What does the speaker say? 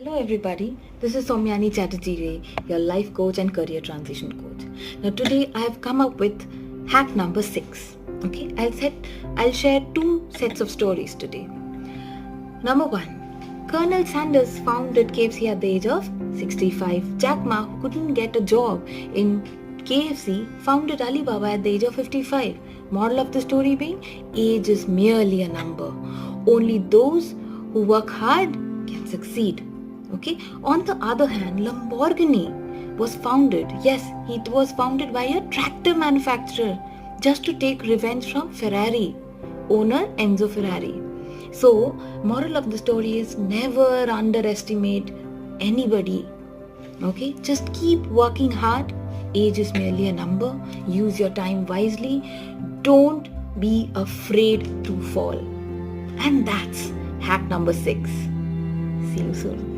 Hello everybody, this is Somyani Chatterjee Ray, your life coach and career transition coach. Now today I have come up with hack number 6. Okay, I'll share two sets of stories today. Number 1. Colonel Sanders founded KFC at the age of 65. Jack Ma, who couldn't get a job in KFC, founded Alibaba at the age of 55. Moral of the story being, age is merely a number. Only those who work hard can succeed. Okay. On the other hand, Lamborghini was founded. Yes, it was founded by a tractor manufacturer just to take revenge from Ferrari owner Enzo Ferrari. So, moral of the story is never underestimate anybody. Okay, just keep working hard. Age is merely a number. Use your time wisely. Don't be afraid to fall. And that's hack number 6. See you soon.